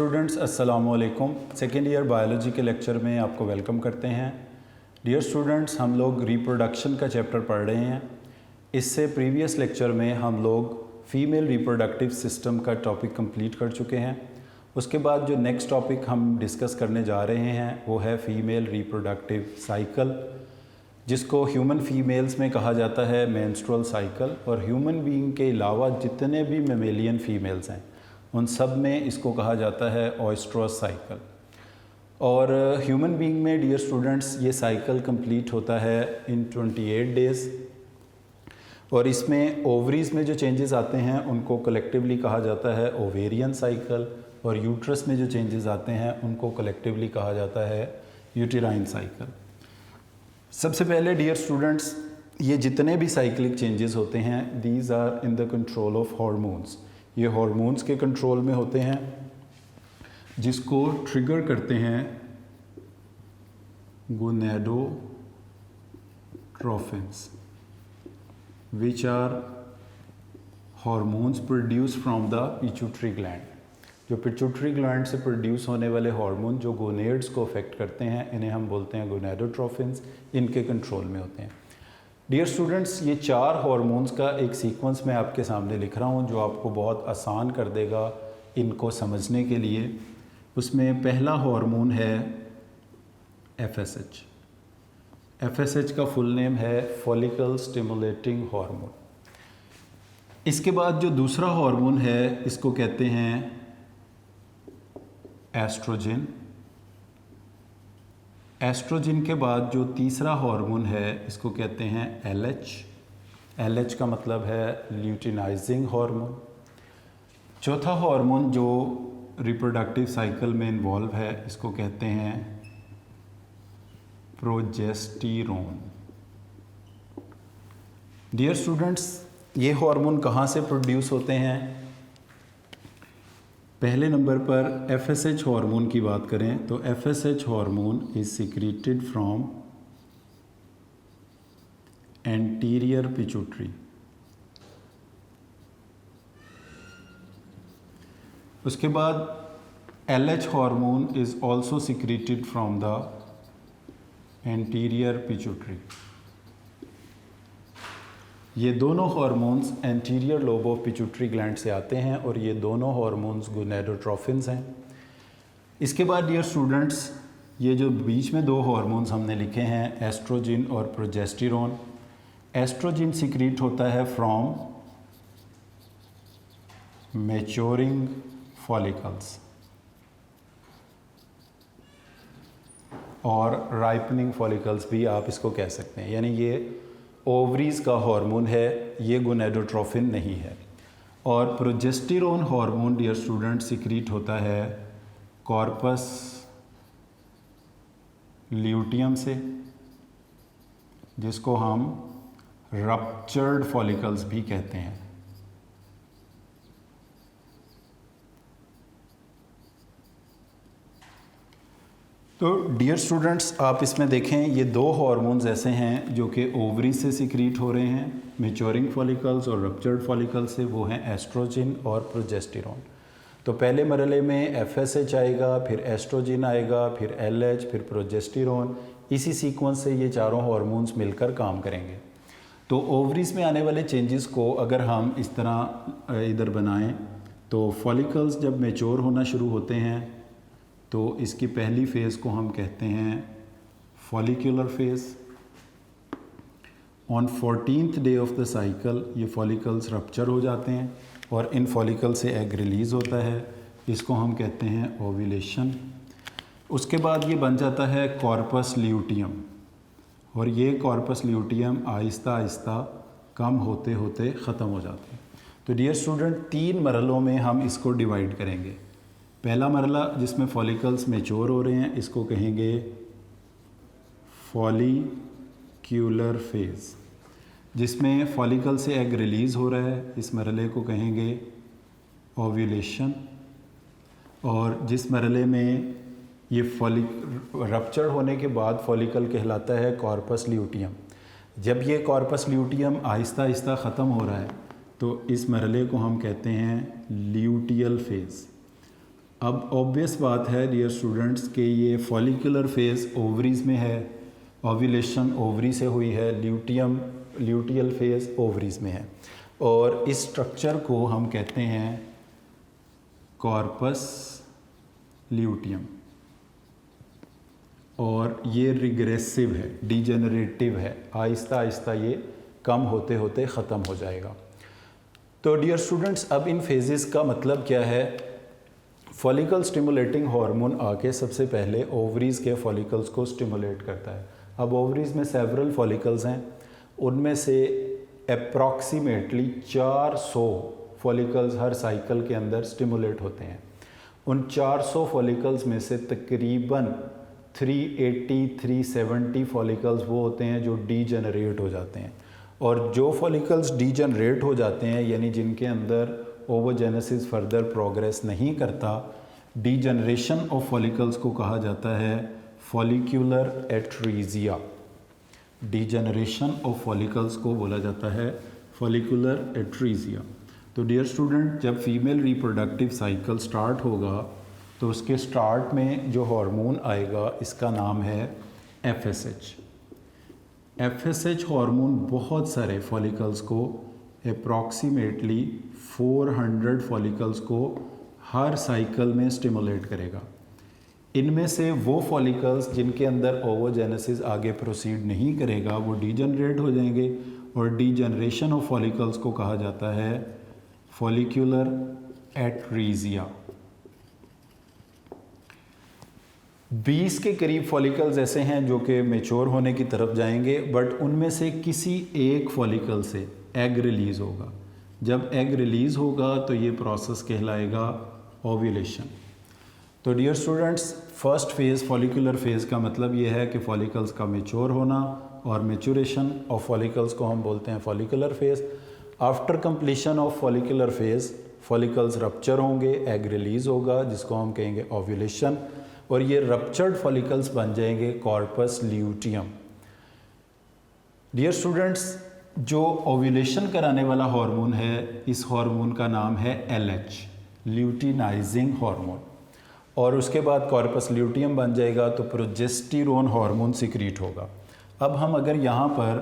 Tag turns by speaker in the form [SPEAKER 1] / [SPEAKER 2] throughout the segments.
[SPEAKER 1] Students अस्सलामु अलैकुम। Second year biology के लेक्चर में आपको वेलकम करते हैं। डियर स्टूडेंट्स, हम लोग रिप्रोडक्शन का चैप्टर पढ़ रहे हैं। इससे प्रीवियस लेक्चर में हम लोग फ़ीमेल रिप्रोडक्टिव सिस्टम का टॉपिक कंप्लीट कर चुके हैं। उसके बाद जो नेक्स्ट टॉपिक हम डिस्कस करने जा रहे हैं वो है फ़ीमेल रिप्रोडक्टिव साइकिल, जिसको ह्यूमन फीमेल्स में कहा जाता है मेंस्ट्रुअल साइकिल। और ह्यूमन बीइंग के अलावा जितने भी मेमेलियन फ़ीमेल्स हैं उन सब में इसको कहा जाता है ओएस्ट्रस साइकिल। और ह्यूमन बीइंग में डियर स्टूडेंट्स ये साइकिल कंप्लीट होता है इन 28 डेज़। और इसमें ओवरीज़ में जो चेंजेस आते हैं उनको कलेक्टिवली कहा जाता है ओवेरियन साइकिल, और यूट्रस में जो चेंजेस आते हैं उनको कलेक्टिवली कहा जाता है यूटेराइन साइकिल। सबसे पहले डियर स्टूडेंट्स, ये जितने भी साइक्लिक चेंजेस होते हैं these are in the control of hormones. ये हार्मोन्स के कंट्रोल में होते हैं, जिसको ट्रिगर करते हैं gonadotrophins, which are hormones produce from the pituitary gland. जो पिट्यूटरी ग्लैंड से प्रोड्यूस होने वाले हार्मोन जो गोनेड्स को अफेक्ट करते हैं, इन्हें हम बोलते हैं गोनेडोट्रोफिन्स। इनके कंट्रोल में होते हैं। डियर स्टूडेंट्स, ये 4 हार्मोन्स का एक सीक्वेंस मैं आपके सामने लिख रहा हूँ जो आपको बहुत आसान कर देगा इनको समझने के लिए। उसमें पहला हार्मोन है FSH। FSH का फुल नेम है फॉलिकल स्टिमुलेटिंग हार्मोन। इसके बाद जो दूसरा हार्मोन है इसको कहते हैं एस्ट्रोजन। एस्ट्रोजन के बाद जो तीसरा हार्मोन है इसको कहते हैं LH। LH का मतलब है ल्यूटिनाइजिंग हार्मोन। चौथा हार्मोन जो रिप्रोडक्टिव साइकिल में इन्वॉल्व है इसको कहते हैं प्रोजेस्टेरोन। डियर स्टूडेंट्स, ये हार्मोन कहाँ से प्रोड्यूस होते हैं? पहले नंबर पर FSH हार्मोन की बात करें तो FSH hormone is secreted from anterior pituitary. उसके बाद LH hormone is also secreted from the anterior pituitary. ये दोनों hormones anterior lobe of pituitary gland से आते हैं और ये दोनों हार्मोन्स गोनेडोट्रोफिन्स हैं। इसके बाद डियर स्टूडेंट्स, ये जो बीच में 2 हार्मोन्स हमने लिखे हैं एस्ट्रोजन और प्रोजेस्टेरोन। एस्ट्रोजन सिक्रीट होता है फ्रॉम मैच्योरिंग फॉलिकल्स और राइपनिंग फॉलिकल्स भी आप इसको कह सकते हैं। यानी ये ओवरीज़ का हार्मोन है, ये गोनेडोट्रोफिन नहीं है। और progesterone hormone dear student secrete होता है कॉर्पस ल्यूटियम से, जिसको हम रप्चर्ड फॉलिकल्स भी कहते हैं। तो डियर स्टूडेंट्स, आप इसमें देखें ये 2 हार्मोन्स ऐसे हैं जो कि ओवरी से सिक्रीट हो रहे हैं, मैच्योरिंग फॉलिकल्स और रप्चर्ड फॉलिकल्स से, वो हैं एस्ट्रोजन और प्रोजेस्टेरोन। तो पहले मरहले में FSH आएगा, फिर एस्ट्रोजन आएगा, फिर LH, फिर प्रोजेस्टेरोन। इसी सीक्वेंस से ये चारों हार्मोन्स मिलकर काम करेंगे। तो ओवरीज में आने वाले चेंजेस को अगर हम इस तरह इधर बनाएं तो फॉलिकल्स जब मैच्योर होना शुरू होते हैं तो इसकी पहली फ़ेज़ को हम कहते हैं follicular phase. On 14th day of the cycle ये फॉलिकल्स रप्चर हो जाते हैं और इन फॉलिकल से एग रिलीज़ होता है, इसको हम कहते हैं ओव्यूलेशन। उसके बाद ये बन जाता है कॉर्पस ल्यूटियम, और ये कॉर्पस ल्यूटियम आहिस्ता आहिस्ता कम होते होते ख़त्म हो जाते हैं। तो डियर स्टूडेंट, 3 मरहलों में हम इसको डिवाइड करेंगे। पहला मरला जिसमें फॉलिकल्स मैच्योर हो रहे हैं इसको कहेंगे फॉलिक्यूलर फेज़, जिसमें फॉलिकल से एग रिलीज़ हो रहा है, इस मरहले को कहेंगे ओव्यूलेशन। और जिस मरहले में ये रप्चर होने के बाद फॉलिकल कहलाता है कॉर्पस ल्यूटियम। जब ये कॉर्पस ल्यूटियम आहिस्ता आहिस्ता ख़त्म हो रहा है तो इस मरहले को हम कहते हैं ल्यूटियल फेज़। अब ऑब्वियस बात है डियर स्टूडेंट्स कि ये फॉलिकुलर फेज़ ओवरीज में है, ओव्यूलेशन ओवरी से हुई है, ल्यूटियल फेज़ ओवरीज में है, और इस स्ट्रक्चर को हम कहते हैं कॉर्पस ल्यूटियम, और ये रिग्रेसिव है, डिजेनरेटिव है, आहिस्ता आहिस्ता ये कम होते होते ख़त्म हो जाएगा। तो डियर स्टूडेंट्स, अब इन फेजेस का मतलब क्या है? फॉलिकल स्टिमुलेटिंग हार्मोन आके सबसे पहले ओवरीज के फॉलिकल्स को स्टिमुलेट करता है। अब ओवरीज में सेवरल फॉलिकल्स हैं, उनमें से अप्रॉक्सीमेटली 400 फॉलिकल्स हर साइकिल के अंदर स्टिमुलेट होते हैं। उन 400 फॉलिकल्स में से तकरीबन 380-370 फॉलिकल्स वो होते हैं जो डीजेनरेट हो जाते हैं, और जो फॉलिकल्स डीजेनरेट हो जाते हैं यानी जिनके अंदर ओवोजेनेसिस फर्दर प्रोग्रेस नहीं करता, डीजेनरेशन ऑफ फॉलिकल्स को कहा जाता है फॉलिक्यूलर एट्रीजिया। डीजेनरेशन ऑफ फॉलिकल्स को बोला जाता है फॉलिक्यूलर एट्रीजिया। तो डियर स्टूडेंट, जब फीमेल रिप्रोडक्टिव साइकिल स्टार्ट होगा तो उसके स्टार्ट में जो हार्मोन आएगा इसका नाम है FSH। FSH हार्मोन बहुत सारे फॉलिकल्स को, अप्रॉक्सीमेटली 400 फॉलिकल्स को हर साइकिल में स्टिमुलेट करेगा। इनमें से वो फॉलिकल्स जिनके अंदर ओवोजेनेसिस आगे प्रोसीड नहीं करेगा वो डीजेनरेट हो जाएंगे, और डीजेनरेशन ऑफ फॉलिकल्स को कहा जाता है फॉलिक्यूलर एट्रीजिया। 20 के करीब फॉलिकल्स ऐसे हैं जो कि मैच्योर होने की तरफ जाएंगे, बट उनमें से किसी एक फॉलिकल से एग रिलीज़ होगा। जब एग रिलीज़ होगा तो ये प्रोसेस कहलाएगा ओव्यूलेशन। तो dear students, first phase follicular phase का मतलब ये है कि फॉलिकल्स का मैच्योर होना, और मैच्योरेशन ऑफ फॉलिकल्स को हम बोलते हैं follicular phase. After completion of follicular phase follicles rupture होंगे, एग रिलीज़ होगा जिसको हम कहेंगे ओव्यूलेशन, और ये रप्चर्ड फॉलिकल्स बन जाएंगे कॉर्पस ल्यूटियम। डियर स्टूडेंट्स, जो ओव्यूलेशन कराने वाला हार्मोन है, इस हार्मोन का नाम है LH, ल्यूटिनाइजिंग हार्मोन, और उसके बाद कॉर्पस ल्यूटियम बन जाएगा तो प्रोजेस्टेरोन हार्मोन सिक्रीट होगा। अब हम अगर यहाँ पर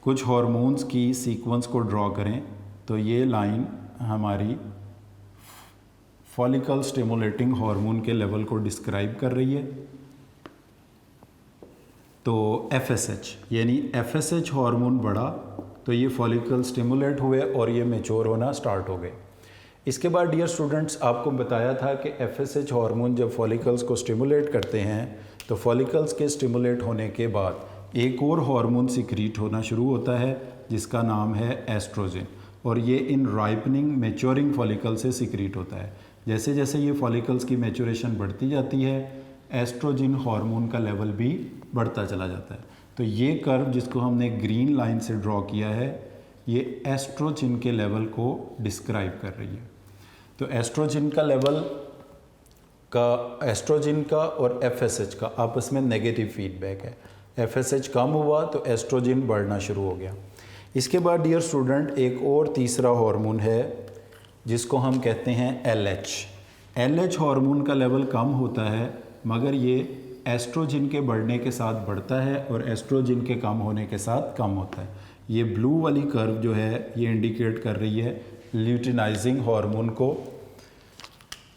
[SPEAKER 1] कुछ हार्मोन्स की सीक्वेंस को ड्रॉ करें तो ये लाइन हमारी फॉलिकल स्टिमुलेटिंग हार्मोन के लेवल को डिस्क्राइब कर रही है। तो FSH यानी FSH हार्मोन बढ़ा तो ये फॉलिकल स्टिमुलेट हुए और ये मैच्योर होना स्टार्ट हो गए। इसके बाद डियर स्टूडेंट्स, आपको बताया था कि FSH हार्मोन जब फॉलिकल्स को स्टिमुलेट करते हैं तो फॉलिकल्स के स्टिमुलेट होने के बाद एक और हार्मोन सिक्रीट होना शुरू होता है जिसका नाम है एस्ट्रोजन, और ये इन राइपनिंग मैच्योरिंग फॉलिकल से सिक्रीट होता है। जैसे जैसे ये फॉलिकल्स की मैच्योरेशन बढ़ती जाती है, एस्ट्रोजन हार्मोन का लेवल भी बढ़ता चला जाता है। तो ये कर्व जिसको हमने ग्रीन लाइन से ड्रॉ किया है, ये एस्ट्रोजन के लेवल को डिस्क्राइब कर रही है। तो एस्ट्रोजन का लेवल एस्ट्रोजन का और FSH का आपस में नेगेटिव फीडबैक है। FSH कम हुआ तो एस्ट्रोजन बढ़ना शुरू हो गया। इसके बाद डियर स्टूडेंट, एक और तीसरा हार्मोन है जिसको हम कहते हैं LH हार्मोन का लेवल कम होता है, मगर ये एस्ट्रोजन के बढ़ने के साथ बढ़ता है और एस्ट्रोजन के कम होने के साथ कम होता है। ये ब्लू वाली कर्व जो है ये इंडिकेट कर रही है ल्यूटिनाइजिंग हार्मोन को।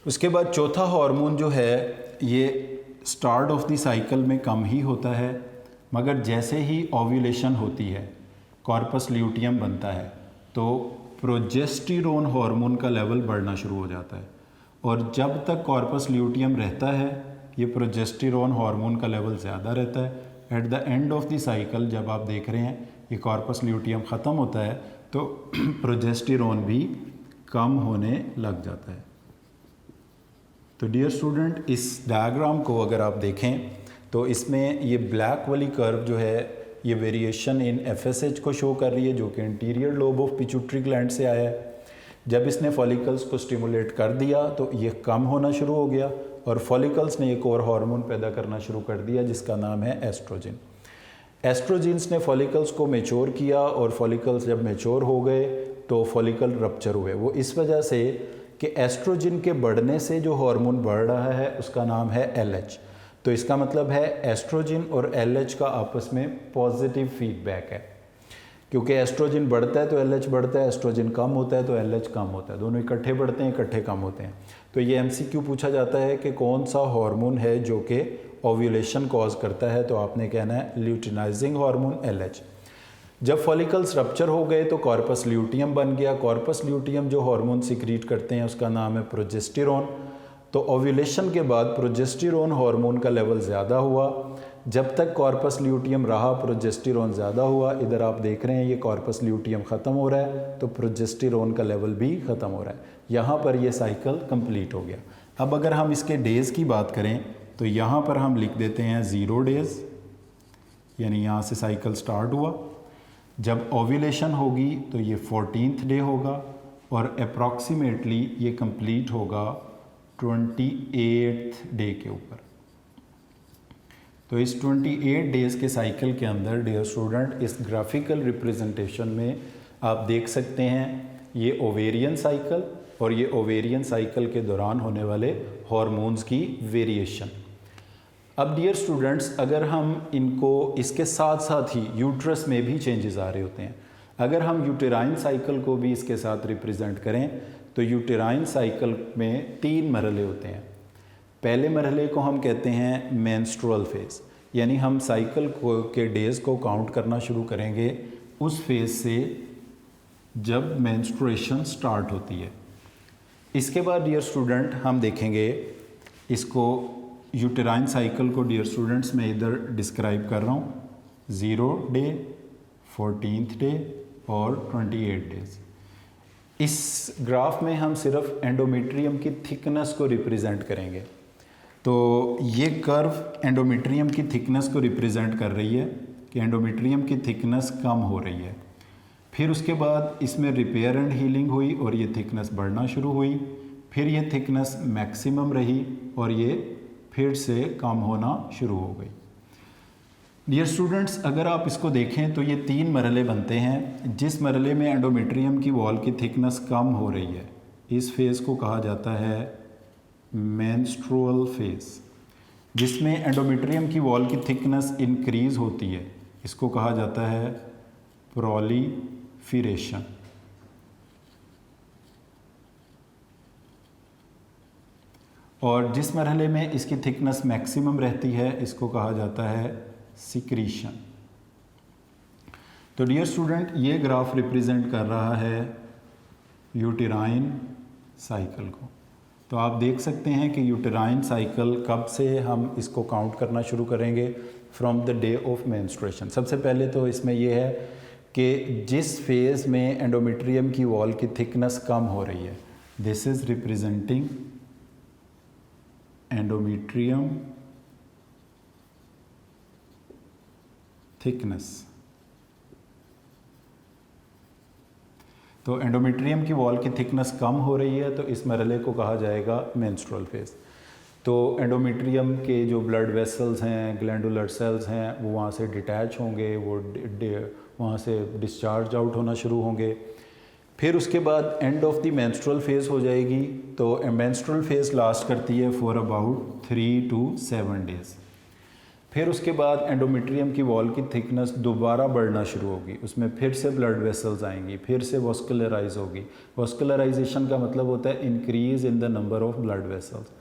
[SPEAKER 1] उसके बाद चौथा हार्मोन जो है ये स्टार्ट ऑफ द साइकिल में कम ही होता है, मगर जैसे ही ओव्यूलेशन होती है, कॉर्पस ल्यूटियम बनता है, तो प्रोजेस्टेरोन हार्मोन का लेवल बढ़ना शुरू हो जाता है, और जब तक कॉर्पस ल्यूटियम रहता है ये प्रोजेस्टेरोन हार्मोन का लेवल ज़्यादा रहता है। At the end of the cycle जब आप देख रहे हैं ये कॉर्पस ल्यूटियम ख़त्म होता है तो प्रोजेस्टेरोन भी कम होने लग जाता है। तो डियर स्टूडेंट, इस डायग्राम को अगर आप देखें तो इसमें ये ब्लैक वाली कर्व जो है ये वेरिएशन इन FSH को शो कर रही है, जो कि interior lobe of pituitary gland से आया है। जब इसने फॉलिकल्स को स्टिमुलेट कर दिया तो ये कम होना शुरू हो गया, और फॉलिकल्स ने एक और हार्मोन पैदा करना शुरू कर दिया जिसका नाम है एस्ट्रोजन। एस्ट्रोजेंस ने फॉलिकल्स को मैच्योर किया, और फॉलिकल्स जब मैच्योर हो गए तो फॉलिकल रप्चर हुए। वो इस वजह से कि एस्ट्रोजन के बढ़ने से जो हार्मोन बढ़ रहा है उसका नाम है LH। तो इसका मतलब है एस्ट्रोजन और LH का आपस में पॉजिटिव फीडबैक है, क्योंकि एस्ट्रोजन बढ़ता है तो LH बढ़ता है, एस्ट्रोजन कम होता है तो LH कम होता है, दोनों इकट्ठे बढ़ते हैं इकट्ठे कम होते हैं। तो ये MCQ पूछा जाता है कि कौन सा हार्मोन है जो कि ओव्यूलेशन कॉज करता है, तो आपने कहना है ल्यूटिनाइजिंग हार्मोन LH। जब फॉलिकल्स रप्चर हो गए तो कॉर्पस ल्यूटियम बन गया। कॉर्पस ल्यूटियम जो हार्मोन सिक्रीट करते हैं उसका नाम है प्रोजेस्टेरोन। तो ओव्यूलेशन के बाद प्रोजेस्टेरोन हार्मोन का लेवल ज़्यादा हुआ। जब तक कॉर्पस ल्यूटियम रहा प्रोजेस्टेरोन ज़्यादा हुआ। इधर आप देख रहे हैं ये कॉर्पस ल्यूटियम ख़त्म हो रहा है तो प्रोजेस्टेरोन का लेवल भी ख़त्म हो रहा है। यहाँ पर ये साइकिल कंप्लीट हो गया। अब अगर हम इसके डेज़ की बात करें तो यहाँ पर हम लिख देते हैं 0 डेज़, यानी यहाँ से साइकिल स्टार्ट हुआ। जब ओव्यूलेशन होगी तो ये 14th डे होगा और अप्रॉक्सीमेटली ये कंप्लीट होगा 28th डे के ऊपर। तो इस 28 डेज़ के साइकिल के अंदर डियर स्टूडेंट इस ग्राफिकल रिप्रेजेंटेशन में आप देख सकते हैं ये ओवेरियन साइकिल और ये ओवेरियन साइकिल के दौरान होने वाले हार्मोन्स की वेरिएशन। अब डियर स्टूडेंट्स अगर हम इनको इसके साथ साथ ही यूट्रस में भी चेंजेस आ रहे होते हैं। अगर हम यूटेराइन साइकिल को भी इसके साथ रिप्रेजेंट करें तो यूटेराइन साइकिल में 3 मरहले होते हैं। पहले मरहले को हम कहते हैं मेंस्ट्रुअल फेज़, यानी हम साइकिल को के डेज़ को काउंट करना शुरू करेंगे उस फेज़ से जब मेंस्ट्रुएशन स्टार्ट होती है। इसके बाद डियर स्टूडेंट हम देखेंगे इसको यूटेराइन साइकिल को डियर स्टूडेंट्स मैं इधर डिस्क्राइब कर रहा हूँ 0 डे, 14th डे और 28 डेज़। इस ग्राफ में हम सिर्फ एंडोमेट्रियम की थिकनेस को रिप्रेजेंट करेंगे। तो ये कर्व एंडोमेट्रियम की थिकनेस को रिप्रेजेंट कर रही है कि एंडोमेट्रियम की थिकनेस कम हो रही है। फिर उसके बाद इसमें रिपेयर एंड हीलिंग हुई और ये थिकनेस बढ़ना शुरू हुई। फिर ये थिकनेस मैक्सिमम रही और ये फिर से कम होना शुरू हो गई। डियर स्टूडेंट्स अगर आप इसको देखें तो ये 3 मरहले बनते हैं। जिस मरहले में एंडोमेट्रियम की वॉल की थिकनेस कम हो रही है इस फेज़ को कहा जाता है मेंस्ट्रुअल फेज़। जिसमें एंडोमेट्रियम की वॉल की थिकनेस इंक्रीज़ होती है इसको कहा जाता है प्रोलिफरेशन। और जिस मरहले में इसकी थिकनेस मैक्सिमम रहती है इसको कहा जाता है सिक्रीशन। तो डियर स्टूडेंट ये ग्राफ रिप्रेजेंट कर रहा है यूटेराइन साइकिल को। तो आप देख सकते हैं कि यूटेराइन साइकिल कब से हम इसको काउंट करना शुरू करेंगे, from the day of menstruation. सबसे पहले तो इसमें यह है कि जिस फेज़ में एंडोमेट्रियम की वॉल की थिकनेस कम हो रही है this is representing endometrium thickness. तो एंडोमेट्रियम की वॉल की थिकनेस कम हो रही है तो इस मरहले को कहा जाएगा मेंस्ट्रुअल फेज़। तो एंडोमेट्रियम के जो ब्लड वेसल्स हैं, ग्लैंडुलर सेल्स हैं, वो वहाँ से डिटैच होंगे, वो वहाँ से डिस्चार्ज आउट होना शुरू होंगे। फिर उसके बाद end of the menstrual phase हो जाएगी। तो मेंस्ट्रुअल फेज़ लास्ट करती है फॉर अबाउट 3 to 7 डेज़। फिर उसके बाद एंडोमेट्रियम की वॉल की थिकनेस दोबारा बढ़ना शुरू होगी, उसमें फिर से ब्लड वेसल्स आएंगी, फिर से वॉस्कुलराइज होगी। वॉस्कुलराइजेशन का मतलब होता है increase in the number of blood vessels.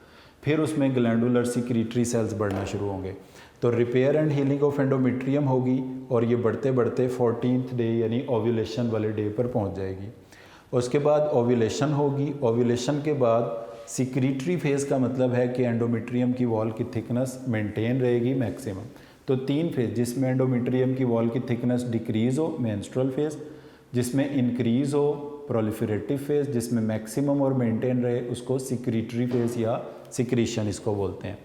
[SPEAKER 1] फिर उसमें ग्लैंडुलर सिक्रीटरी सेल्स बढ़ना शुरू होंगे। तो repair and healing of endometrium होगी और ये बढ़ते बढ़ते 14th डे यानी ओव्यूलेशन वाले डे पर पहुंच जाएगी। उसके बाद ओव्यूलेशन होगी। ओव्यूलेशन के बाद सिक्रीटरी फेज़ का मतलब है कि एंडोमेट्रियम की वॉल की थिकनेस मेंटेन रहेगी मैक्सिमम। तो 3 फेज़ जिसमें एंडोमेट्रियम की वॉल की थिकनेस डिक्रीज़ हो मेंस्ट्रुअल फेज़, जिसमें इंक्रीज़ हो प्रोलिफरेटिव फेज़, जिसमें मैक्सिमम और मेंटेन रहे उसको सिक्रीटरी फेज़ या सिक्रीशन इसको बोलते हैं।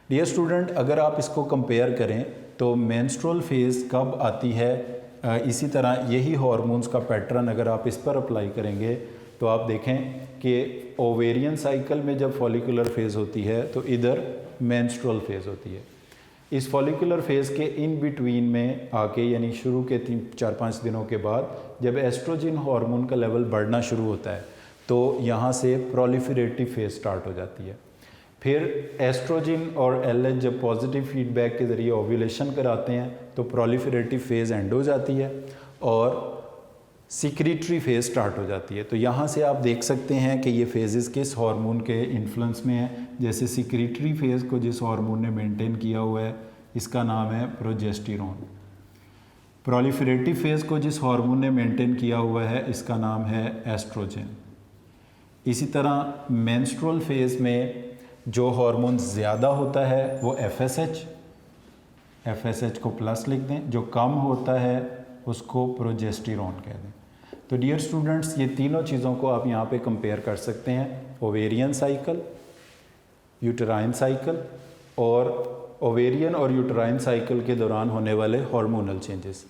[SPEAKER 1] डियर स्टूडेंट अगर आप इसको कंपेयर करें तो मेंस्ट्रुअल फेज़ कब आती है, इसी तरह यही हार्मोन्स का पैटर्न अगर आप इस पर अप्लाई करेंगे तो आप देखें कि ओवेरियन साइकिल में जब फॉलिकुलर फेज़ होती है तो इधर मेंस्ट्रुअल फेज़ होती है। इस फॉलिकुलर फेज़ के इन बिटवीन में आके यानी शुरू के 3-4-5 दिनों के बाद जब एस्ट्रोजन हार्मोन का लेवल बढ़ना शुरू होता है तो यहाँ से प्रोलिफरेटिव फेज स्टार्ट हो जाती है। फिर एस्ट्रोजन और एलएच जब पॉजिटिव फीडबैक के ज़रिए ओव्यूलेशन कराते हैं तो प्रोलिफरेटिव फेज़ एंड हो जाती है और सिक्रीटरी फेज़ स्टार्ट हो जाती है। तो यहाँ से आप देख सकते हैं कि ये फेजेस किस हार्मोन के इन्फ्लुएंस में है। जैसे सिक्रीटरी फेज़ को जिस हार्मोन ने मेंटेन किया हुआ है इसका नाम है प्रोजेस्टेरोन। प्रोलिफरेटिव फेज़ को जिस हार्मोन ने मेंटेन किया हुआ है इसका नाम है एस्ट्रोजन। इसी तरह मेंस्ट्रुअल फेज़ में जो हार्मोन ज़्यादा होता है वो एफएसएच को प्लस लिख दें, जो कम होता है उसको प्रोजेस्टेरोन कह दें। तो डियर स्टूडेंट्स, ये तीनों चीज़ों को आप यहाँ पे कंपेयर कर सकते हैं, ओवेरियन साइकिल, यूटेराइन साइकिल और ओवेरियन और यूटेराइन साइकिल के दौरान होने वाले हार्मोनल चेंजेस।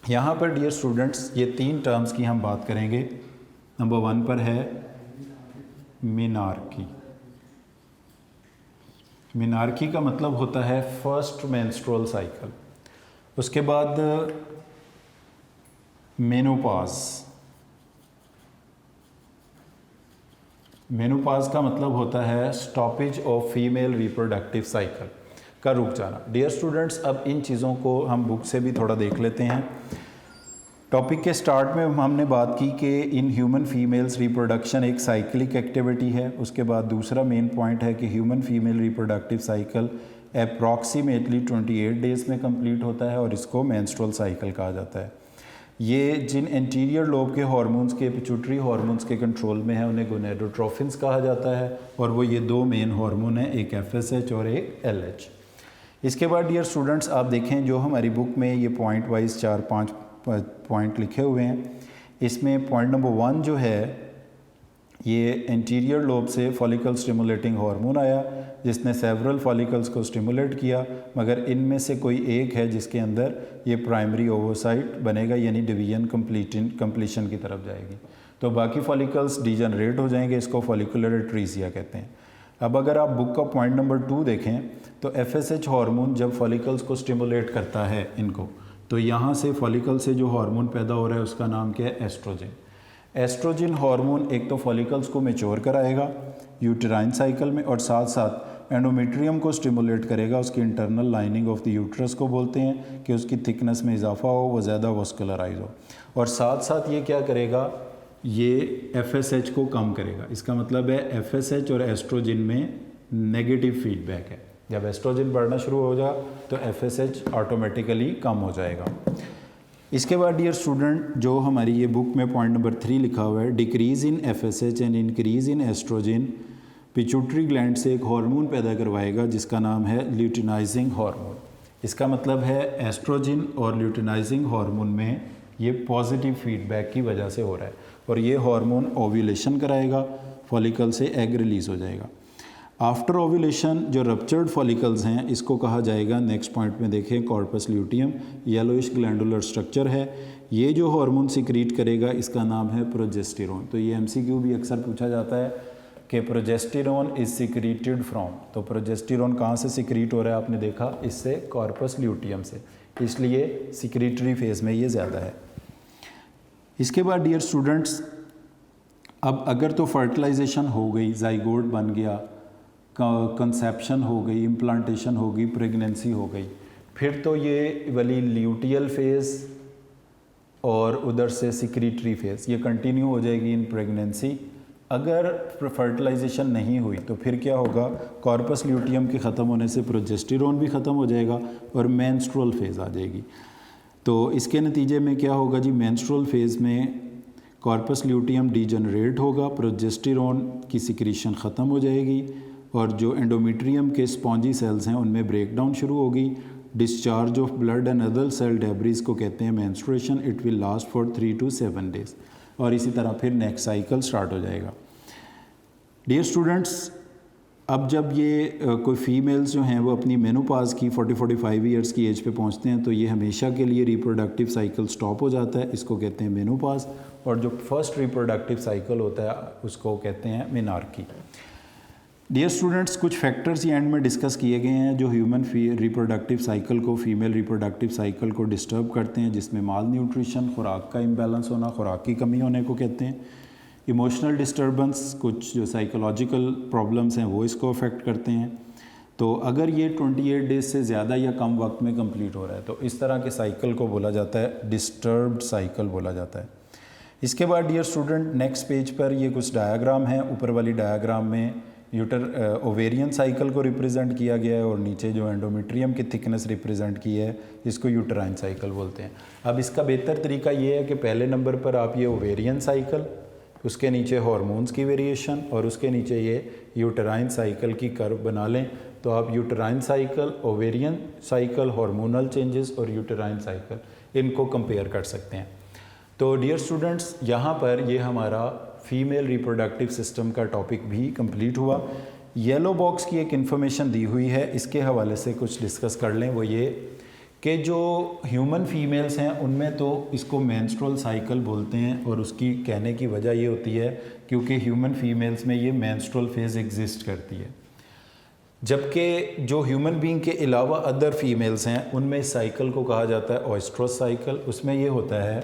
[SPEAKER 1] यहाँ पर डियर स्टूडेंट्स ये तीन टर्म्स की हम बात करेंगे। नंबर 1 पर है मेनार्की। मेनार्की का मतलब होता है फर्स्ट मेंस्ट्रुअल साइकिल। उसके बाद मेनोपॉज। मेनोपॉज का मतलब होता है stoppage of female reproductive cycle का रुक जाना। डियर स्टूडेंट्स, अब इन चीज़ों को हम बुक से भी थोड़ा देख लेते हैं। टॉपिक के स्टार्ट में हमने बात की कि इन ह्यूमन फीमेल्स रिप्रोडक्शन एक साइक्लिक एक्टिविटी है। उसके बाद दूसरा मेन पॉइंट है कि human female reproductive cycle approximately 28 days में कंप्लीट होता है और इसको मेंस्ट्रुअल साइकिल कहा जाता है। ये जिन एंटीरियर लोब के हार्मोन्स के पिट्यूटरी हार्मोन्स के कंट्रोल में है उन्हें गोनेडोट्रोफिन्स कहा जाता है और वो ये दो मेन हार्मोन हैं, एक एफएसएच और एक एलएच। इसके बाद डियर स्टूडेंट्स आप देखें जो हमारी बुक में ये पॉइंट वाइज 4-5 पॉइंट लिखे हुए हैं। इसमें पॉइंट नंबर 1 जो है ये एंटीरियर लोब से फॉलिकल स्टिमुलेटिंग हार्मोन आया जिसने सेवरल फॉलिकल्स को स्टिमुलेट किया, मगर इनमें से कोई एक है जिसके अंदर ये प्राइमरी ओवोसाइट बनेगा, यानी डिवीजन कंप्लीशन की तरफ जाएगी। तो बाकी फॉलिकल्स डीजनरेट हो जाएंगे, इसको फॉलिकुलर एट्रीसिया कहते हैं। अब अगर आप बुक का पॉइंट नंबर 2 देखें तो एफएसएच हार्मोन जब फॉलिकल्स को स्टिमुलेट करता है इनको, तो यहाँ से फॉलिकल से जो हार्मोन पैदा हो रहा है उसका नाम क्या है, एस्ट्रोजन। एस्ट्रोजन हार्मोन एक तो फॉलिकल्स को मैच्योर कराएगा यूटेराइन साइकिल में और साथ साथ एंडोमेट्रियम को स्टिमुलेट करेगा, उसकी internal lining of the uterus को बोलते हैं कि उसकी थिकनेस में इजाफा हो, वो ज़्यादा वस्कुलराइज हो। और साथ साथ ये क्या करेगा, ये एफएसएच को कम करेगा। इसका मतलब है एफएसएच और एस्ट्रोजन में नेगेटिव फीडबैक है। जब एस्ट्रोजन बढ़ना शुरू हो जाए तो एफएसएच ऑटोमेटिकली कम हो जाएगा। इसके बाद डियर स्टूडेंट जो हमारी ये बुक में पॉइंट नंबर 3 लिखा हुआ है, decrease in FSH and increase in estrogen pituitary gland से एक हार्मोन पैदा करवाएगा जिसका नाम है ल्यूटिनाइजिंग हार्मोन। इसका मतलब है एस्ट्रोजन और ल्यूटिनाइजिंग हार्मोन में ये पॉजिटिव फीडबैक की वजह से हो रहा है और ये हार्मोन ओव्यूलेशन कराएगा, फॉलिकल से एग रिलीज़ हो जाएगा। आफ्टर ओव्यूलेशन जो रप्चर्ड फॉलिकल्स हैं इसको कहा जाएगा, नेक्स्ट पॉइंट में देखें, corpus luteum, yellowish glandular structure है। ये जो हार्मोन सिक्रीट करेगा इसका नाम है प्रोजेस्टेरोन। तो ये एमसीक्यू भी अक्सर पूछा जाता है कि प्रोजेस्टेरोन इज सिक्रीटेड फ्रॉम, तो प्रोजेस्टेरोन कहाँ से सिक्रीट हो रहा है, आपने देखा इससे कॉर्पस ल्यूटियम से, इसलिए सिक्रीटरी फेज़ में ये ज़्यादा है। इसके बाद डियर स्टूडेंट्स अब अगर तो फर्टिलाइजेशन हो गई, जाइगोट बन गया, कंसेप्शन हो गई, इम्प्लांटेशन हो गई, प्रेगनेंसी हो गई, फिर तो ये वाली ल्यूटियल फेज़ और उधर से सिक्रीटरी फेज़ ये कंटिन्यू हो जाएगी इन प्रेगनेंसी। अगर फर्टिलाइजेशन नहीं हुई तो फिर क्या होगा, कॉर्पस ल्यूटियम के ख़त्म होने से प्रोजेस्टेरोन भी ख़त्म हो जाएगा और मेंस्ट्रुअल फेज़ आ जाएगी। तो इसके नतीजे में क्या होगा जी, मेंस्ट्रुअल फेज़ में कॉर्पस ल्यूटियम डीजनरेट होगा, प्रोजेस्टेरोन की सिक्रीशन ख़त्म हो जाएगी और जो एंडोमेट्रियम के स्पॉन्जी सेल्स हैं उनमें ब्रेकडाउन शुरू होगी। Discharge of blood and other cell debris को कहते हैं menstruation. It will last for 3 to 7 days और इसी तरह फिर नेक्स्ट साइकिल स्टार्ट हो जाएगा। डियर स्टूडेंट्स अब जब ये कोई फीमेल्स जो हैं वो अपनी मेनोपॉज की 40-45 ईयर्स की एज पे पहुंचते हैं तो ये हमेशा के लिए रिप्रोडक्टिव साइकिल स्टॉप हो जाता है, इसको कहते हैं मेनोपॉज। और जो फर्स्ट रिप्रोडक्टिव साइकिल होता है उसको कहते हैं मेनार्की। डियर स्टूडेंट्स कुछ फैक्टर्स ये एंड में डिस्कस किए गए हैं जो ह्यूमन रिप्रोडक्टिव साइकिल को, फीमेल रिप्रोडक्टिव साइकिल को डिस्टर्ब करते हैं, जिसमें माल न्यूट्रिशन, खुराक का इम्बैलेंस होना, खुराक की कमी होने को कहते हैं। इमोशनल डिस्टर्बेंस, कुछ जो साइकोलॉजिकल प्रॉब्लम्स हैं वो इसको अफेक्ट करते हैं। तो अगर ये 28 डेज से ज़्यादा या कम वक्त में कंप्लीट हो रहा है तो इस तरह के साइकिल को बोला जाता है डिस्टर्ब्ड साइकिल बोला जाता है। इसके बाद डियर स्टूडेंट नेक्स्ट पेज पर ये कुछ डायग्राम हैं। ऊपर वाली डायग्राम में ओवेरियन साइकिल को रिप्रेजेंट किया गया है और नीचे जो एंडोमेट्रियम की थिकनेस रिप्रेजेंट की है इसको यूटराइन साइकिल बोलते हैं। अब इसका बेहतर तरीका ये है कि पहले नंबर पर आप ये ओवेरियन साइकिल, उसके नीचे हार्मोन्स की वेरिएशन और उसके नीचे ये यूटराइन साइकिल की कर्व बना लें तो आप uterine cycle, ovarian cycle, hormonal changes और यूटराइन साइकिल इनको कंपेयर कर सकते हैं। तो डियर स्टूडेंट्स यहाँ पर ये हमारा फीमेल रिप्रोडक्टिव सिस्टम का टॉपिक भी कंप्लीट हुआ। येलो बॉक्स की एक इन्फॉर्मेशन दी हुई है, इसके हवाले से कुछ डिस्कस कर लें। वो ये कि जो ह्यूमन फीमेल्स हैं उनमें तो इसको मेंस्ट्रुअल साइकिल बोलते हैं और उसकी कहने की वजह ये होती है क्योंकि ह्यूमन फीमेल्स में ये मेंस्ट्रुअल फेज़ एग्जिस्ट करती है, जबकि जो ह्यूमन बीइंग के अलावा अदर फीमेल्स हैं उनमें इस साइकिल को कहा जाता है ओएस्ट्रस साइकिल। उसमें ये होता है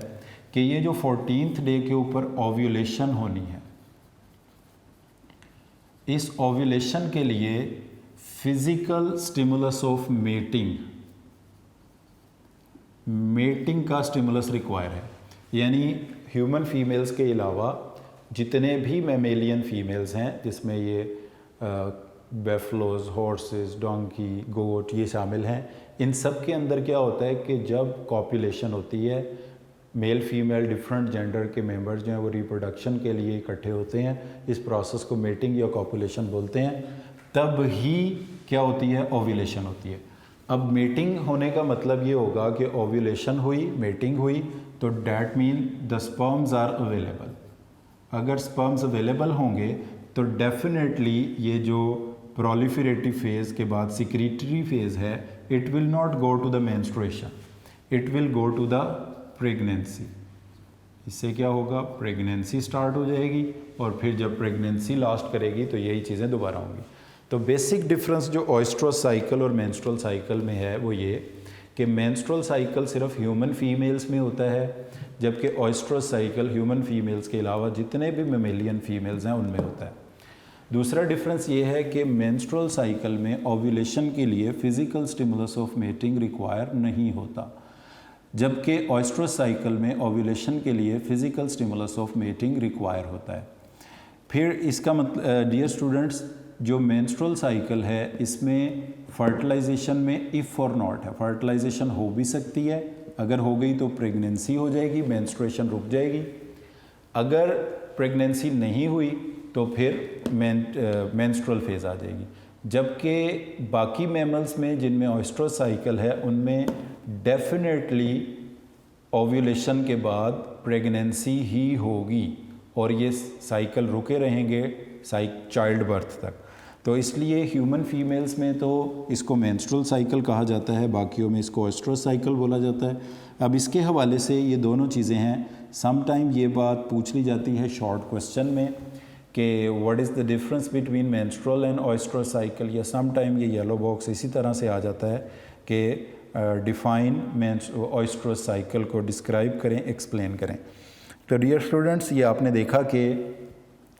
[SPEAKER 1] कि ये जो 14th डे के ऊपर ओव्यूलेशन होनी है, इस ओव्यूलेशन के लिए फिजिकल स्टिमुलस ऑफ मेटिंग का स्टिमुलस रिक्वायर है। यानी ह्यूमन फीमेल्स के अलावा जितने भी मैमेलियन फीमेल्स हैं जिसमें ये बेफलोज, हॉर्सेस, डोंकी, गोट ये शामिल हैं, इन सब के अंदर क्या होता है कि जब कॉपुलेशन होती है, मेल फीमेल डिफरेंट जेंडर के मेंबर्स जो हैं वो रिप्रोडक्शन के लिए इकट्ठे होते हैं, इस प्रोसेस को मेटिंग या कॉपुलेशन बोलते हैं, तब ही क्या होती है, ओव्यूलेशन होती है। अब मेटिंग होने का मतलब ये होगा कि ओव्यूलेशन हुई, मेटिंग हुई, तो that mean the sperms are available. अगर स्पर्म्स अवेलेबल होंगे तो डेफिनेटली ये जो प्रोलिफरेटिव फेज़ के बाद सिक्रीटरी फेज़ है, it will not go to the menstruation, it will go to the pregnancy. इससे क्या होगा, प्रेगनेंसी स्टार्ट हो जाएगी और फिर जब प्रेगनेंसी लास्ट करेगी तो यही चीज़ें दोबारा होंगी। तो बेसिक डिफरेंस जो ओएस्ट्रस साइकिल और मेंस्ट्रुअल साइकिल में है वो ये कि मेंस्ट्रुअल साइकिल सिर्फ ह्यूमन फीमेल्स में होता है, जबकि ओएस्ट्रस साइकिल ह्यूमन फीमेल्स के अलावा जितने भी मेमेलियन फीमेल्स हैं उनमें होता है। दूसरा डिफरेंस ये है कि मेंस्ट्रुअल साइकिल में ओव्यूलेशन के लिए physical stimulus of mating require नहीं होता, जबकि ओएस्ट्रस साइकिल में ओव्यूलेशन के लिए physical stimulus of mating require होता है। फिर इसका मतलब डियर स्टूडेंट्स, जो मेंस्ट्रुअल साइकिल है इसमें फर्टिलाइजेशन में इफ़ और नॉट है, फर्टिलाइजेशन हो भी सकती है, अगर हो गई तो प्रेगनेंसी हो जाएगी, मेंस्ट्रुएशन रुक जाएगी। अगर प्रेगनेंसी नहीं हुई तो फिर मेंस्ट्रुअल फेज़ आ जाएगी। जबकि बाकी मैमल्स में जिनमें ओएस्ट्रस साइकिल है उनमें डेफिनेटली ओव्यूलेशन के बाद प्रेगनेंसी ही होगी और ये साइकिल रुके रहेंगे चाइल्ड बर्थ तक। तो इसलिए ह्यूमन फीमेल्स में तो इसको मेंस्ट्रुअल साइकिल कहा जाता है, बाकियों में इसको ओएस्ट्रस साइकिल बोला जाता है। अब इसके हवाले से ये दोनों चीज़ें हैं। सम टाइम ये बात पूछ ली जाती है शॉर्ट क्वेश्चन में कि what is the difference between menstrual and ओएस्ट्रस cycle, या सम टाइम ये येलो बॉक्स इसी तरह से आ जाता है कि डिफाइन ओएस्ट्रस साइकिल को डिस्क्राइब करें, एक्सप्लेन करें। तो डियर स्टूडेंट्स, ये आपने देखा कि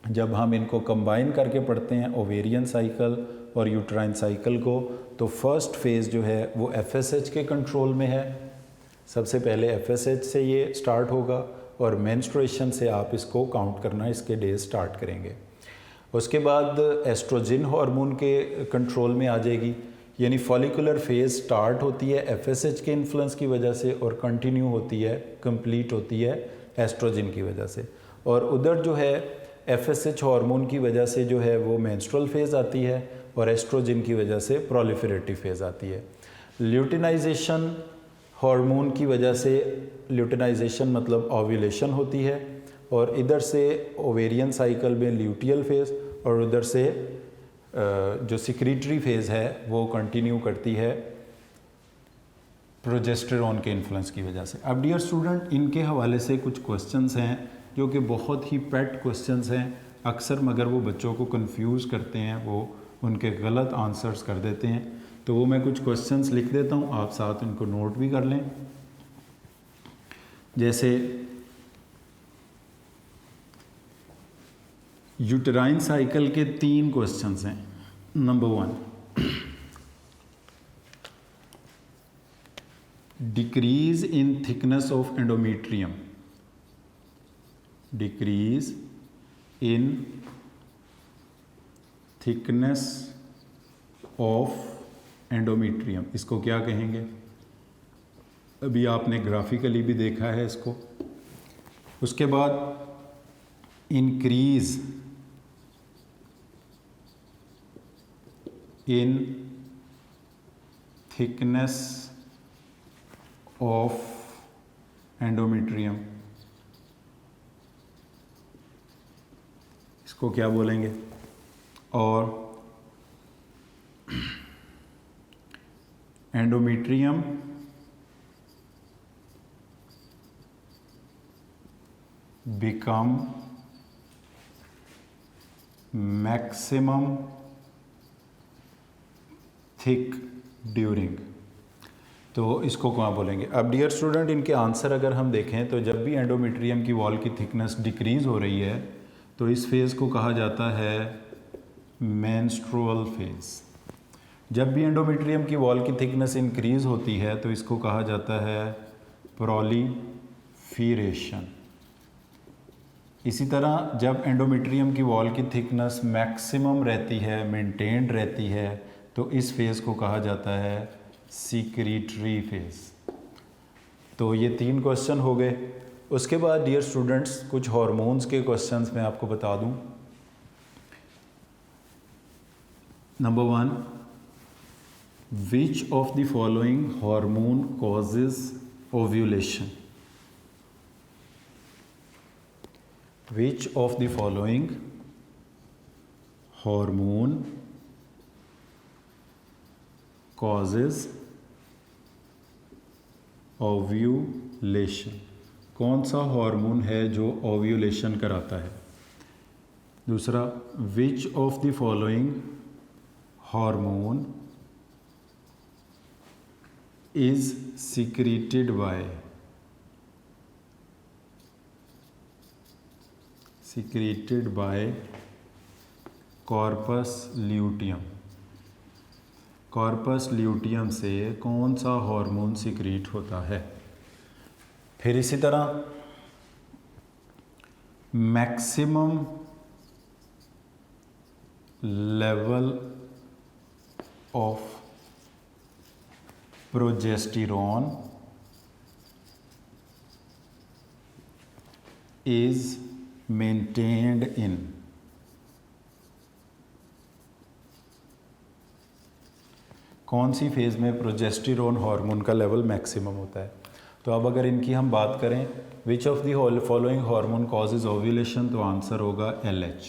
[SPEAKER 1] जब हम इनको कंबाइन करके पढ़ते हैं ओवेरियन साइकिल और यूट्राइन साइकिल को, तो फर्स्ट फेज़ जो है वो एफएसएच के कंट्रोल में है। सबसे पहले एफएसएच से ये स्टार्ट होगा और मेंस्ट्रुएशन से आप इसको काउंट करना, इसके डेज स्टार्ट करेंगे। उसके बाद एस्ट्रोजन हार्मोन के कंट्रोल में आ जाएगी, यानी फॉलिकुलर फेज़ स्टार्ट होती है एफएसएच के इन्फ्लुएंस की वजह से और कंटिन्यू होती है, कंप्लीट होती है एस्ट्रोजन की वजह से। और उधर जो है एफएसएच हार्मोन की वजह से जो है वो मेंस्ट्रुअल फेज़ आती है और एस्ट्रोजन की वजह से प्रोलिफरेटिव फेज़ आती है। ल्यूटिनाइजेशन हार्मोन की वजह से, ल्यूटिनाइजेशन मतलब ओव्यूलेशन होती है, और इधर से ओवेरियन साइकिल में ल्यूटियल फेज़ और उधर से जो सिक्रीटरी फेज़ है वो कंटिन्यू करती है प्रोजेस्टेरॉन के इन्फ्लुएंस की वजह से। अब डियर स्टूडेंट, इनके हवाले से कुछ क्वेश्चंस हैं जो कि बहुत ही पेट क्वेश्चंस हैं अक्सर, मगर वो बच्चों को कंफ्यूज करते हैं, वो उनके गलत आंसर्स कर देते हैं। तो वो मैं कुछ क्वेश्चंस लिख देता हूँ, आप साथ इनको नोट भी कर लें। जैसे यूटेराइन साइकिल के 3 क्वेश्चंस हैं। Number 1, decrease in thickness of endometrium, decrease in thickness of endometrium, इसको क्या कहेंगे? अभी आपने ग्राफिकली भी देखा है इसको। उसके बाद increase in thickness of endometrium, इसको क्या बोलेंगे? और endometrium become maximum thick during, तो इसको क्या बोलेंगे? अब डियर स्टूडेंट, इनके आंसर अगर हम देखें तो जब भी एंडोमेट्रियम की वॉल की थिकनेस डिक्रीज़ हो रही है तो इस फेज़ को कहा जाता है मेंस्ट्रुअल फेज़। जब भी एंडोमेट्रियम की वॉल की थिकनेस इंक्रीज़ होती है तो इसको कहा जाता है प्रोलिफेरेशन। इसी तरह जब एंडोमेट्रियम की वॉल की थिकनेस मैक्सिमम रहती है, मेंटेन्ड रहती है, तो इस फेज़ को कहा जाता है सीक्रीटरी फेज़। तो ये 3 क्वेश्चन हो गए। उसके बाद डियर स्टूडेंट्स कुछ हार्मोन्स के क्वेश्चंस मैं आपको बता दूं। Number 1, which of the following hormone causes ovulation? Which of the following hormone causes ovulation? कौन सा हार्मोन है जो ओव्यूलेशन कराता है? दूसरा, which of the following hormone is secreted by corpus luteum? Corpus luteum से कौन सा हार्मोन सिक्रीट होता है? फिर इसी तरह maximum level of progesterone is maintained in, कौन सी फेज़ में प्रोजेस्टेरॉन हार्मोन का लेवल मैक्सिमम होता है? तो अब अगर इनकी हम बात करें, which of the following hormone causes ovulation, तो आंसर होगा LH,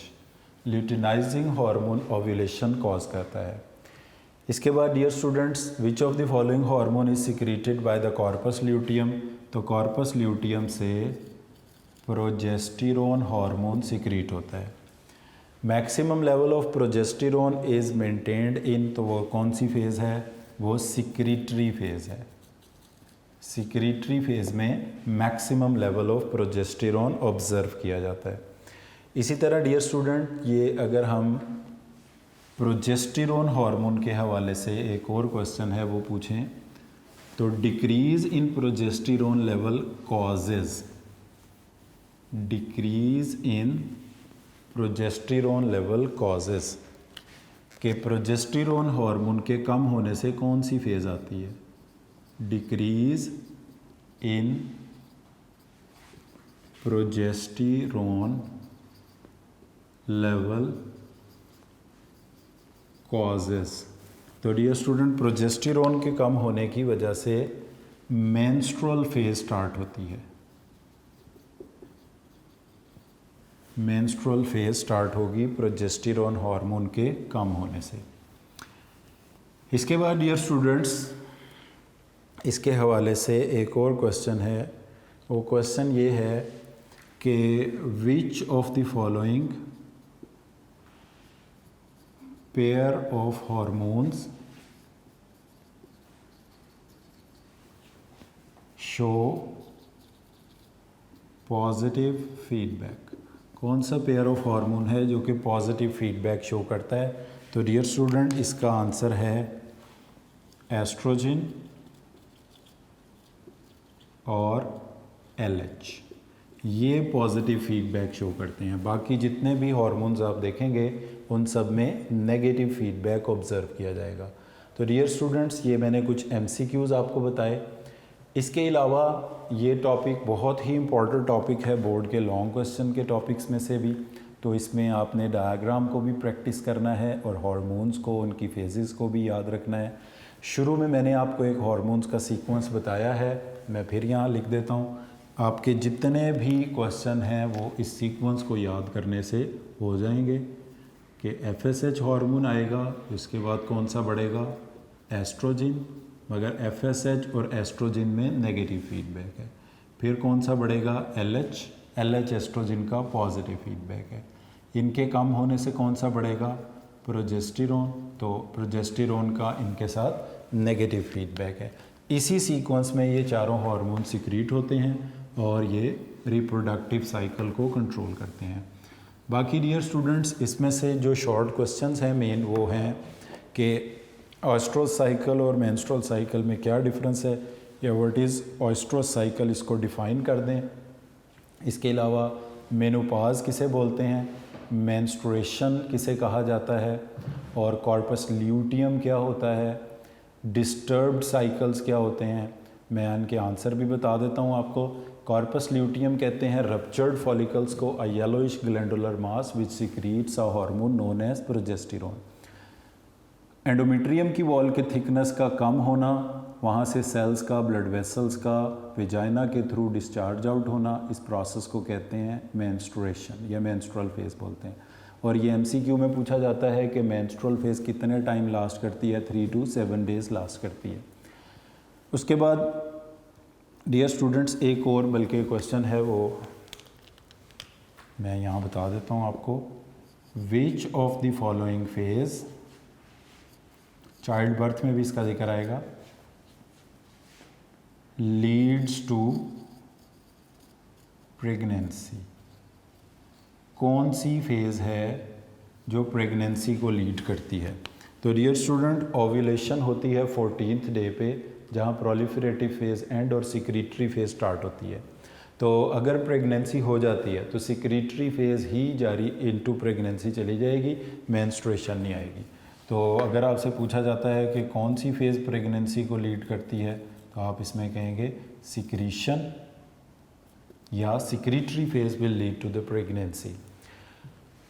[SPEAKER 1] luteinizing hormone ovulation cause करता है। इसके बाद dear students, which of the following hormone is secreted by the corpus luteum? तो कॉर्पस ल्यूटियम से प्रोजेस्टेरॉन हार्मोन सिक्रीट होता है। Maximum level of progesterone is maintained इन, तो वो कौन सी फेज़ है? वो सिक्रीटरी फेज़ है। सिक्रीटरी फेज़ में maximum level of progesterone observe किया जाता है। इसी तरह डियर स्टूडेंट, ये अगर हम प्रोजेस्टेरॉन हार्मोन के हवाले से एक और क्वेश्चन है वो पूछें, तो decrease in progesterone level causes, decrease in progesterone level causes, के प्रोजेस्टेरॉन हार्मोन के कम होने से कौन सी फेज़ आती है? Decrease in progesterone level causes. तो डियर स्टूडेंट, प्रोजेस्टेरॉन के कम होने की वजह से मेंस्ट्रुअल फेज़ स्टार्ट होती है। मेंस्ट्रुअल फेज़ स्टार्ट होगी प्रोजेस्टेरॉन हार्मोन के कम होने से। इसके बाद डियर स्टूडेंट्स, इसके हवाले से एक और क्वेश्चन है। वो क्वेश्चन ये है कि विच of the following pair of hormones show positive feedback? कौन सा पेयर ऑफ हार्मोन है जो कि पॉजिटिव फीडबैक शो करता है? तो डियर स्टूडेंट, इसका आंसर है एस्ट्रोजन और LH। ये पॉजिटिव फीडबैक शो करते हैं। बाकी जितने भी हार्मोन्स आप देखेंगे उन सब में नेगेटिव फीडबैक ऑब्ज़र्व किया जाएगा। तो डियर स्टूडेंट्स, ये मैंने कुछ MCQs आपको बताए। इसके अलावा ये टॉपिक बहुत ही इम्पॉर्टेंट टॉपिक है बोर्ड के लॉन्ग क्वेश्चन के टॉपिक्स में से भी। तो इसमें आपने डायग्राम को भी प्रैक्टिस करना है और हार्मोन्स को, उनकी फेजेस को भी याद रखना है। शुरू में मैंने आपको एक हार्मोन्स का सीक्वेंस बताया है, मैं फिर यहाँ लिख देता हूँ। आपके जितने भी क्वेश्चन हैं वो इस सीक्वेंस को याद करने से हो जाएंगे कि FSH हार्मोन आएगा, इसके बाद कौन सा बढ़ेगा? एस्ट्रोजन, मगर FSH और एस्ट्रोजन में नेगेटिव फीडबैक है। फिर कौन सा बढ़ेगा? LH एस्ट्रोजन का पॉजिटिव फीडबैक है। इनके कम होने से कौन सा बढ़ेगा? प्रोजेस्टेरोन, तो प्रोजेस्टेरोन का इनके साथ नेगेटिव फीडबैक है। इसी सीक्वेंस में ये चारों हार्मोन सिक्रीट होते हैं और ये रिप्रोडक्टिव साइकिल को कंट्रोल करते हैं। बाकी डियर स्टूडेंट्स, इसमें से जो शॉर्ट क्वेश्चंस हैं मेन वो हैं कि ऑस्ट्रोस साइकिल और मेंस्ट्रुअल साइकिल में क्या डिफरेंस है, या व्हाट इज़ ऑस्ट्रोस साइकिल, इसको डिफ़ाइन कर दें। इसके अलावा मेनोपॉज किसे बोलते हैं, मेंस्ट्रुएशन किसे कहा जाता है, और कॉर्पस ल्यूटियम क्या होता है, डिस्टर्ब्ड साइकिल्स क्या होते हैं। मैं इनके आंसर भी बता देता हूँ आपको। कॉर्पस ल्यूटियम कहते हैं रप्चर्ड फॉलिकल्स को, a yellowish glandular mass which secretes a hormone known as progesterone. Endometrium की वॉल के थिकनेस का कम होना, वहाँ से सेल्स का, ब्लड वेसल्स का वेजाइना के थ्रू डिस्चार्ज आउट होना, इस प्रोसेस को कहते हैं मेंस्ट्रुएशन या मेंस्ट्रुअल फेज बोलते हैं। और ये MCQ में पूछा जाता है कि मेंस्ट्रुअल फेज कितने टाइम लास्ट करती है? 3 to 7 डेज़ लास्ट करती है। उसके बाद डियर स्टूडेंट्स, एक और बल्कि क्वेश्चन है वो मैं यहाँ बता देता हूँ आपको। विच of the following phase, child birth में भी इसका जिक्र आएगा, लीड्स टू प्रेगनेंसी। कौन सी फेज़ है जो प्रेगनेंसी को लीड करती है? तो डियर स्टूडेंट, ओव्यूलेशन होती है 14th डे पे, जहाँ प्रोलिफरेटिव फेज़ एंड और सिक्रीटरी फेज़ स्टार्ट होती है। तो अगर प्रेगनेंसी हो जाती है तो सिक्रीटरी फेज़ ही जारी इनटू प्रेगनेंसी चली जाएगी, मेंस्ट्रुएशन नहीं आएगी। तो अगर आपसे पूछा जाता है कि कौन सी फेज़ प्रेगनेंसी को लीड करती है, तो आप इसमें कहेंगे सिक्रीशन, या secretory phase will lead to the pregnancy.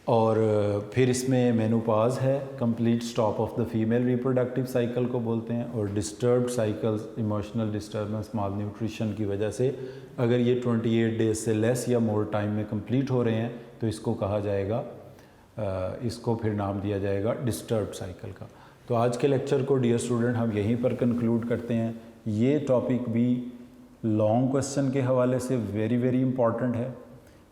[SPEAKER 1] और फिर इसमें मेनोपॉज है, complete stop of the female reproductive cycle को बोलते हैं। और disturbed cycles, emotional disturbance, malnutrition की वजह से अगर ये 28 डेज से लेस या मोर टाइम में कंप्लीट हो रहे हैं तो इसको कहा जाएगा, इसको फिर नाम दिया जाएगा डिस्टर्ब्ड साइकिल का। तो आज के लेक्चर को डियर स्टूडेंट हम यहीं पर कंक्लूड करते हैं। ये टॉपिक भी लॉन्ग क्वेश्चन के हवाले से वेरी इंपॉर्टेंट है,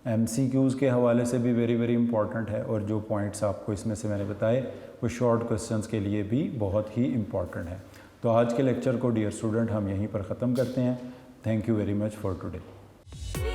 [SPEAKER 1] MCQs के हवाले से भी वेरी इंपॉर्टेंट है, और जो पॉइंट्स आपको इसमें से मैंने बताए वो शॉर्ट क्वेश्चंस के लिए भी बहुत ही इम्पॉर्टेंट है। तो आज के लेक्चर को डियर स्टूडेंट हम यहीं पर ख़त्म करते हैं। Thank you very much for today.